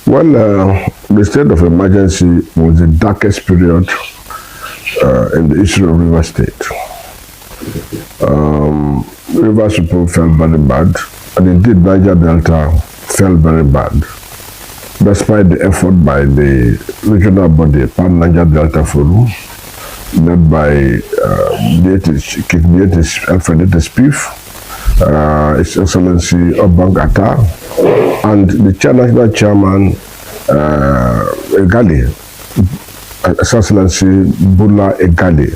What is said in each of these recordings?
Well, the state of emergency was the darkest period in the history of River State. Rivers people felt very bad, and indeed Niger Delta felt very bad, despite the effort by the regional body, Pan Niger Delta Forum, led by Alfred Spiff, His Excellency Obang Atta, and the national chairman, Egali, His Excellency Bula Egali,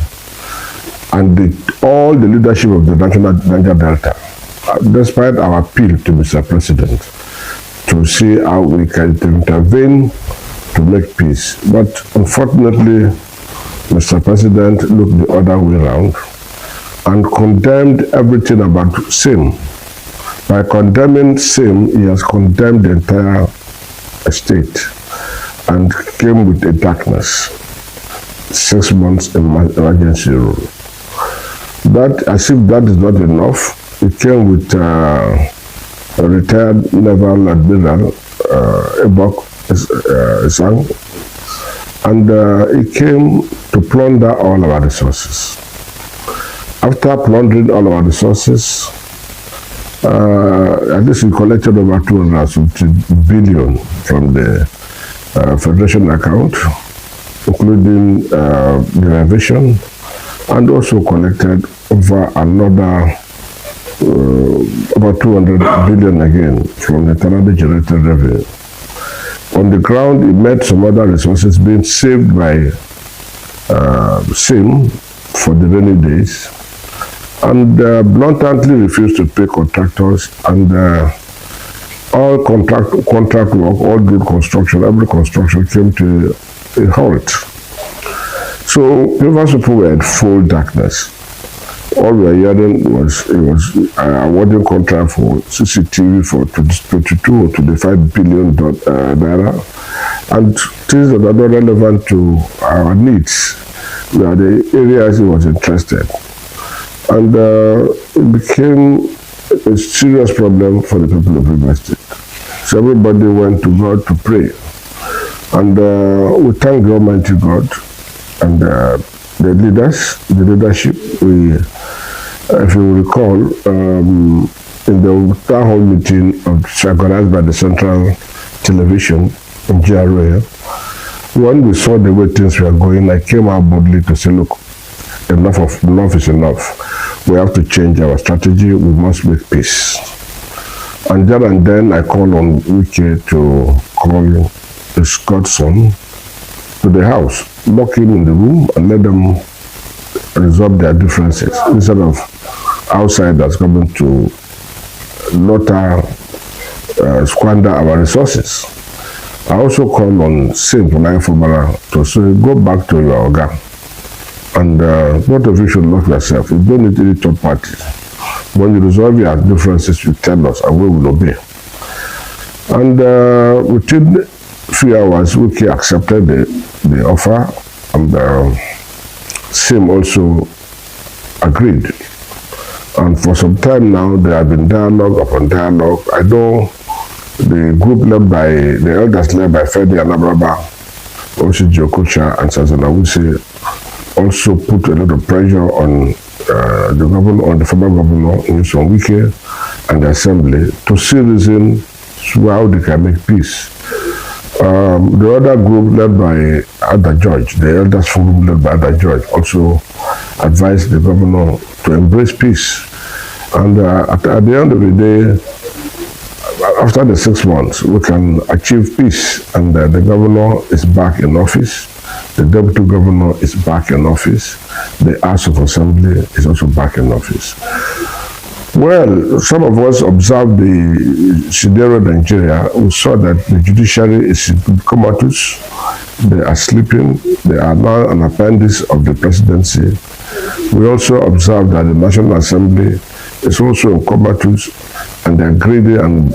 and all the leadership of the national Niger Delta, despite our appeal to Mr. President to see how we can intervene to make peace. But unfortunately, Mr. President looked the other way around and condemned everything about SIM. By condemning SIM, he has condemned the entire state and came with a darkness. 6 months emergency rule. That, as if that is not enough, it came with a retired naval admiral, Ebok Sang, and it came to plunder all our resources. After plundering all our resources, at least we collected over 250 billion from the Federation account, including derivation, and also collected over another about 200 billion again from the internally generated revenue. On the ground, it met some other resources being saved by SIM for the rainy days, and bluntly refused to pay contractors, and all contract work, all good construction, every construction came to a halt. So Rivers people were in full darkness. All we were hearing was awarding contract for CCTV for 22 or 25 billion naira, and things that are not relevant to our needs. We are the areas he was interested. And it became a serious problem for the people of River State. So everybody went to God to pray. And we thank the Almighty God and the leadership. If you recall, in the town hall meeting organized by the Central Television in GRA, when we saw the way things were going, I came out boldly to say, look, enough is enough. We have to change our strategy. We must make peace. And then I called on Wike to call his godson to the house, lock him in the room, and let them resolve their differences instead of outsiders coming to squander our resources. I also called on SIM Fubara to say, go back to your Oga, and both of you should lock yourself. You don't need any third party. When you resolve your differences, you tell us, and we will obey. And within few hours, Wike accepted the offer, and SIM also agreed. And for some time now, there have been dialogue upon dialogue. I know the group led by, the elders led by Fedi Anabraba, Osi Jokocha, and Sazana Wuse, also put a lot of pressure on the governor, on the former governor, Nyesom Wike, and the assembly to see reason how they can make peace. The other group led by Ada George, the elders forum led by Ada George, also advised the governor to embrace peace. And at the end of the day, after the 6 months, we can achieve peace, and the governor is back in office. The deputy governor is back in office. The House of Assembly is also back in office. Well, some of us observed the scenario in Nigeria. We saw that the judiciary is comatose. They are sleeping. They are now an appendix of the presidency. We also observed that the National Assembly is also in comatose, and they are greedy and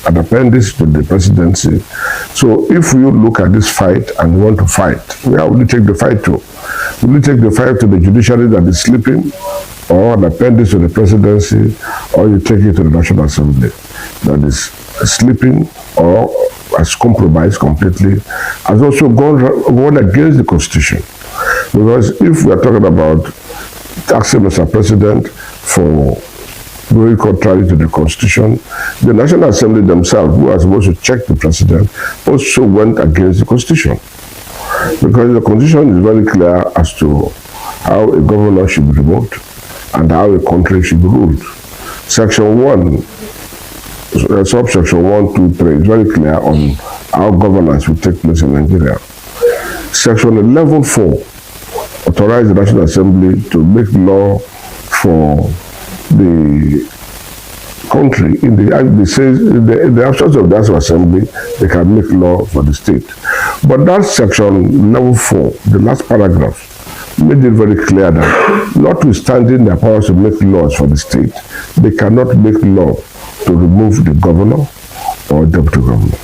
an appendix to the presidency. So if you look at this fight and you want to fight, where will you take the fight to? Will you take the fight to the judiciary that is sleeping, or an appendix to the presidency, or you take it to the National Assembly that is sleeping or has compromised completely, has also gone against the Constitution. Because if we are talking about asking Mr. President for going contrary to the Constitution, the National Assembly themselves, who are supposed to check the President, also went against the Constitution. Because the Constitution is very clear as to how a governor should be removed and how a country should be ruled. Section 1, subsection 1, 2, 3 is very clear on how governance will take place in Nigeria. Section 11.4 authorizes the National Assembly to make law for the country. In the absence of the National Assembly, they can make law for the state. But that section 11.4, the last paragraph, made it very clear that notwithstanding their powers to make laws for the state, they cannot make law to remove the governor or deputy governor.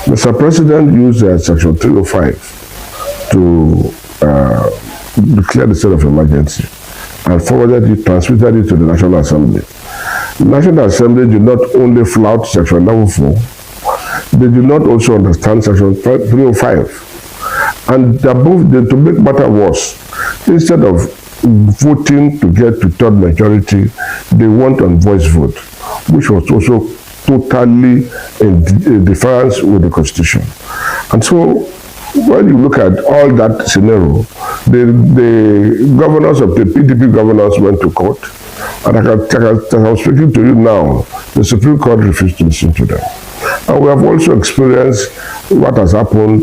Mr. President used section 305 to declare the state of emergency and transmitted it to the National Assembly. The National Assembly did not only flout section 11.4, they did not also understand section 305. And to make matter worse, instead of voting to get to third majority, they want on voice vote, which was also totally in defiance with the Constitution. And so, when you look at all that scenario, the governors of the PDP governors went to court, and as I'm speaking to you now, the Supreme Court refused to listen to them. And we have also experienced what has happened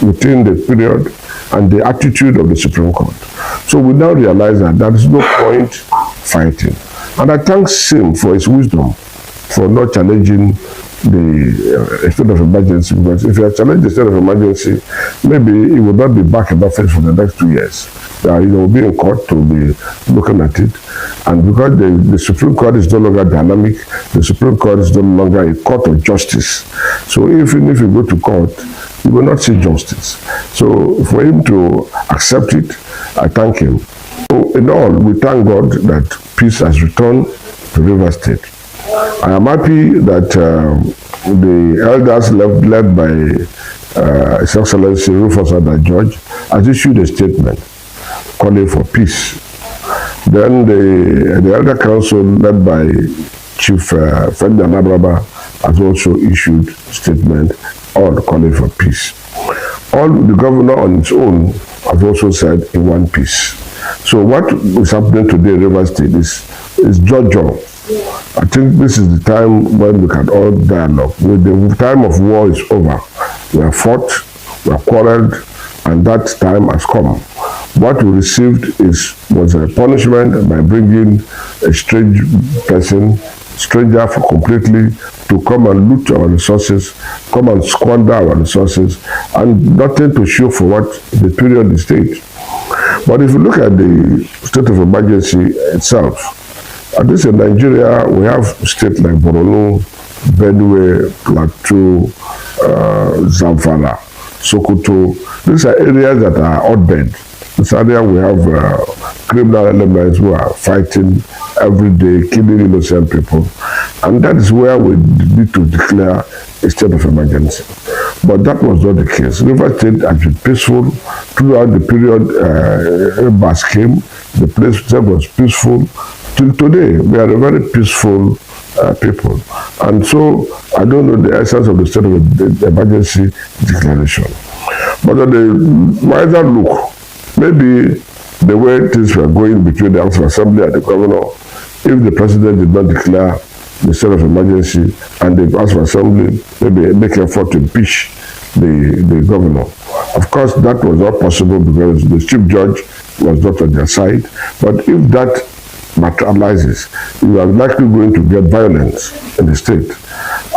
within the period and the attitude of the Supreme Court. So we now realize that there is no point fighting. And I thank him for his wisdom for not challenging the state of emergency, because if you have challenged the state of emergency, maybe it will not be back in office for the next 2 years. Will be in court to be looking at it. And because the Supreme Court is no longer dynamic, the Supreme Court is no longer a court of justice. So even if you go to court, you will not see justice. So for him to accept it, I thank him. So in all, we thank God that peace has returned to Rivers State. I am happy that the elders led by His Excellency Rufus Ada George has issued a statement calling for peace. Then the Elder Council led by Chief Fred Anabs has also issued a statement all calling for peace. All the governor on its own has also said in one piece. So what is happening today in Rivers State is Jojo. I think this is the time when we can all dialogue. The time of war is over. We have fought, we have quarreled, and that time has come. What we received was a punishment by bringing a strange person, stranger for completely, to come and loot our resources, come and squander our resources, and nothing to show for what the period is state. But if you look at the state of emergency itself, at least in Nigeria, we have states like Borno, Benue, Plateau, Zamfara, Sokoto. These are areas that are hotbed. This area we have criminal elements who are fighting every day, killing innocent people. And that is where we need to declare a state of emergency. But that was not the case. Rivers State has been peaceful throughout the period Anabs came. The place itself was peaceful. Till today, we are a very peaceful people. And so, I don't know the essence of the state of the emergency declaration. But on the wider look, maybe the way things were going between the House of Assembly and the governor, if the president did not declare the state of emergency and the House of Assembly maybe make effort to impeach the governor. Of course, that was not possible because the chief judge was not on their side. But if that materializes, you are likely going to get violence in the state.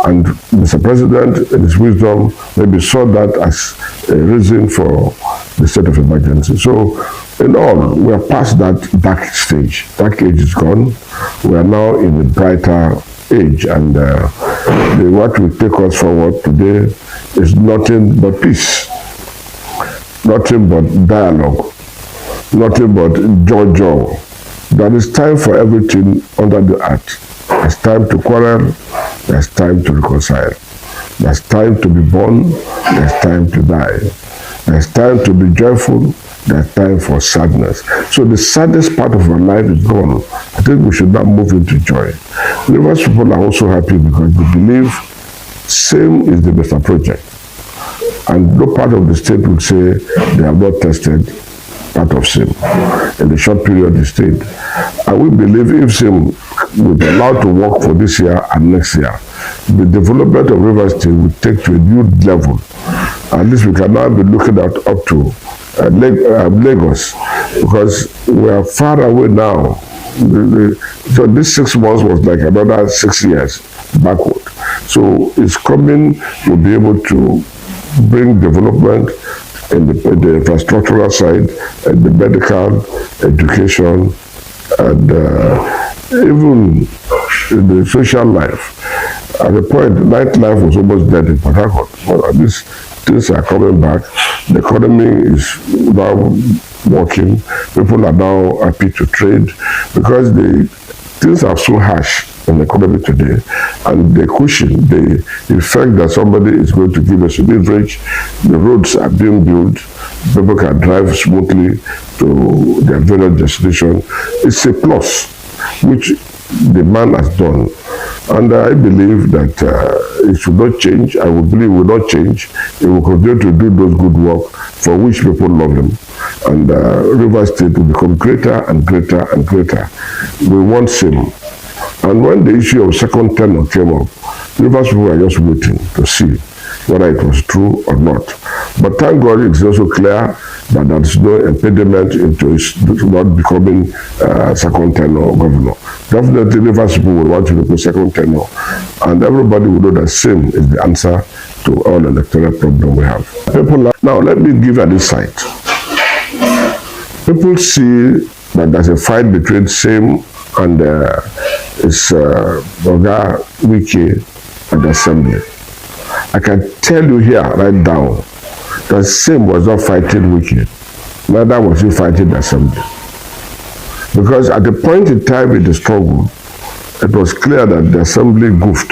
And Mr. President, in his wisdom, maybe saw that as a reason for the state of emergency. So, in all, we are past that dark stage. Dark age is gone. We are now in a brighter age, and what will take us forward today is nothing but peace, nothing but dialogue, nothing but joy. There is time for everything under the earth. It's time to quarrel, there's time to reconcile. There's time to be born, there's time to die. There's time to be joyful, there's time for sadness. So the saddest part of our life is gone. I think we should now move into joy. Rivers people are also happy because they believe same is the best project. And no part of the state would say they have not tested part of SIM in the short period they stayed. And we believe if SIM will be allowed to work for this year and next year, the development of Rivers State will take to a new level. At least we can now be looking at up to Lagos, because we are far away now. So this 6 months was like another 6 years backward. So it's coming, we'll be able to bring development in the infrastructural side, and the medical, education, and even in the social life. At the point, nightlife was almost dead in Port Harcourt. But at least things are coming back. The economy is now working. People are now happy to trade because things are so harsh in the economy today, and the cushion, the effect that somebody is going to give us a leverage, the roads are being built, people can drive smoothly to their various destinations. It's a plus, which the man has done. And I believe that it should not change. I would believe it will not change. It will continue to do those good work for which people love him. And Rivers State will become greater and greater and greater. We want SIM. And when the issue of second tenure came up, Rivers people are just waiting to see whether it was true or not. But thank God it's also clear that there is no impediment into his not becoming second tenure governor. Definitely Rivers people will want to become second tenure, and everybody will know that SIM is the answer to all electoral problems we have. People now, let me give an insight. People see that there's a fight between SIM and its Wike at the assembly. I can tell you here, right down, that SIM was not fighting Wike, neither was he fighting the assembly. Because at the point in time in the struggle, it was clear that the assembly goofed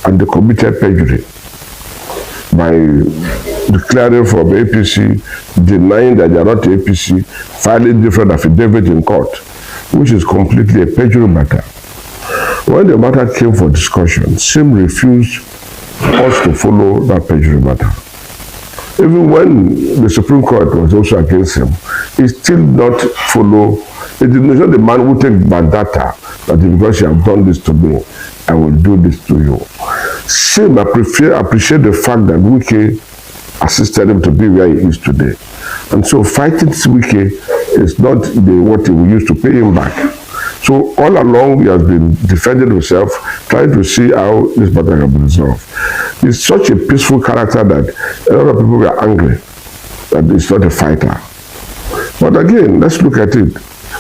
and they committed perjury by declaring from APC, denying that they are not APC, filing different affidavits in court, which is completely a perjury matter. When the matter came for discussion, SIM refused us to follow that perjury matter. Even when the Supreme Court was also against him, he still not follow. It is not the man who take bad data that because you have done this to me, I will do this to you. SIM appreciate the fact that Wike assisted him to be where he is today. And so fighting Wike is not what he will use to pay him back. So all along he has been defending himself, trying to see how this matter can be resolved. He's such a peaceful character that a lot of people were angry that he's not a fighter. But again, let's look at it.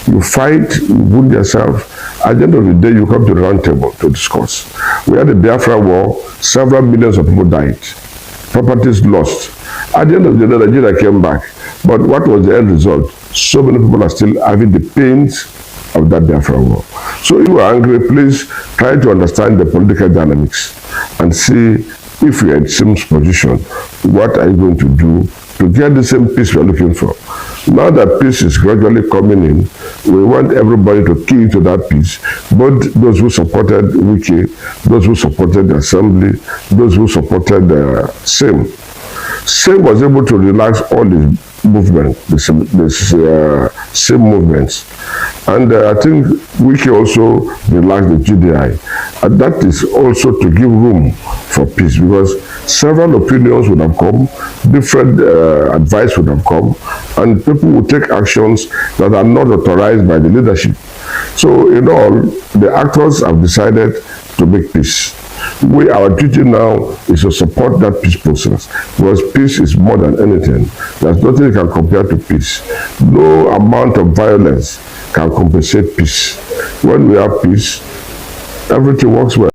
You fight, you wound yourself. At the end of the day, you come to the round table to discuss. We had the Biafra war, several millions of people died, properties lost. At the end of the day, Nigeria came back. But what was the end result? So many people are still having the pains of that Biafra war. So if you are angry, please try to understand the political dynamics and see if you're in SIM's position, what are you going to do to get the same peace we're looking for. Now that peace is gradually coming in, we want everybody to key into that peace, both those who supported Wike, those who supported the assembly, those who supported SIM. SIM was able to relax all the movement, the SIM movements. And I think Wike also relaxed the GDI. And that is also to give room for peace, because several opinions would have come, different advice would have come, and people would take actions that are not authorized by the leadership. So in all, the actors have decided to make peace. Our duty now is to support that peace process, because peace is more than anything. There's nothing can compare to peace. No amount of violence can compensate peace. When we have peace, everything works well.